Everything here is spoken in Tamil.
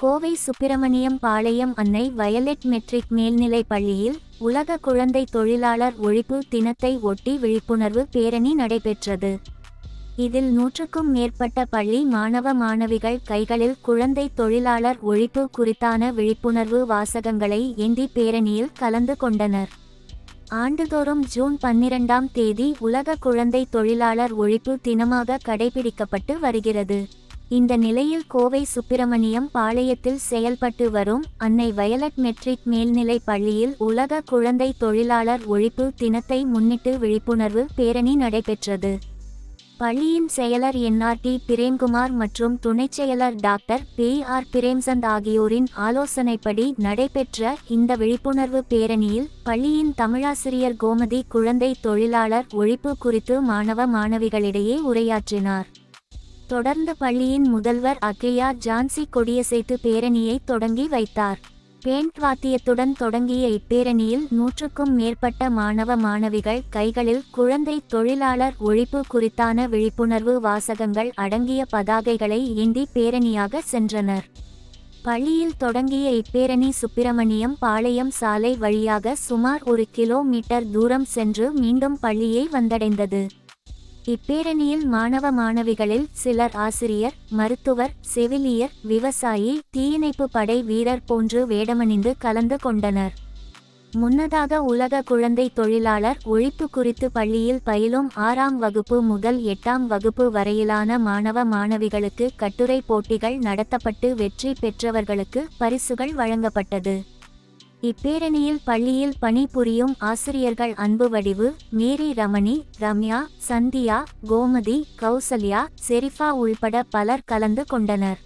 கோவை சுப்பிரமணியம் பாளையம் அன்னை வயலட் மெட்ரிக் மேல்நிலைப் பள்ளியில் உலக குழந்தை தொழிலாளர் ஒழிப்பு தினத்தை ஒட்டி விழிப்புணர்வு பேரணி நடைபெற்றது. இதில் 100க்கும் மேற்பட்ட பள்ளி மாணவ மாணவிகள் கைகளில் குழந்தை தொழிலாளர் ஒழிப்பு குறித்தான விழிப்புணர்வு வாசகங்களை ஏந்தி பேரணியில் கலந்து கொண்டனர். ஆண்டுதோறும் ஜூன் 12ஆம் தேதி உலக குழந்தை தொழிலாளர் ஒழிப்பு தினமாக கடைபிடிக்கப்பட்டு வருகிறது. இந்த நிலையில் கோவை சுப்பிரமணியம் பாளையத்தில் செயல்பட்டு வரும் அன்னை வயலட் மெட்ரிக் மேல்நிலைப் பள்ளியில் உலக குழந்தை தொழிலாளர் ஒழிப்பு தினத்தை முன்னிட்டு விழிப்புணர்வு பேரணி நடைபெற்றது. பள்ளியின் செயலர் NRT பிரேம்குமார் மற்றும் துணைச் செயலர் டாக்டர் PR பிரேம்சந்த் ஆகியோரின் ஆலோசனைப்படி நடைபெற்ற இந்த விழிப்புணர்வு பேரணியில் பள்ளியின் தமிழாசிரியர் கோமதி குழந்தை தொழிலாளர் ஒழிப்பு குறித்து மாணவ மாணவிகளிடையே உரையாற்றினார். தொடர்ந்து பள்ளியின் முதல்வர் அக்ரியா ஜான்சி கொடியசைத்து பேரணியை தொடங்கி வைத்தார். பேண்ட் வாத்தியத்துடன் தொடங்கிய இப்பேரணியில் 100க்கும் மேற்பட்ட மாணவ மாணவிகள் கைகளில் குழந்தை தொழிலாளர் ஒழிப்பு குறித்தான விழிப்புணர்வு வாசகங்கள் அடங்கிய பதாகைகளை ஏந்தி பேரணியாக சென்றனர். பள்ளியில் தொடங்கிய இப்பேரணி சுப்பிரமணியம் பாளையம் சாலை வழியாக சுமார் 1 கிலோமீட்டர் தூரம் சென்று மீண்டும் பள்ளியை வந்தடைந்தது. இப்பேரணியில் மாணவ மாணவிகளில் சிலர் ஆசிரியர், மருத்துவர், செவிலியர், விவசாயி, தீயணைப்பு படை வீரர் போன்று வேடமணிந்து கலந்து கொண்டனர். முன்னதாக உலக குழந்தை தொழிலாளர் ஒழிப்பு குறித்து பள்ளியில் பயிலும் 6ஆம் வகுப்பு முதல் 8ஆம் வகுப்பு வரையிலான மாணவ மாணவிகளுக்கு கட்டுரை போட்டிகள் நடத்தப்பட்டு வெற்றி பெற்றவர்களுக்கு பரிசுகள் வழங்கப்பட்டது. இப்பேரணியில் பள்ளியில் பணிபுரியும் ஆசிரியர்கள் அன்புவடிவு, மேரி ரமணி, ரம்யா, சந்தியா, கோமதி, கௌசல்யா, செரிஃபா உள்பட பலர் கலந்து கொண்டனர்.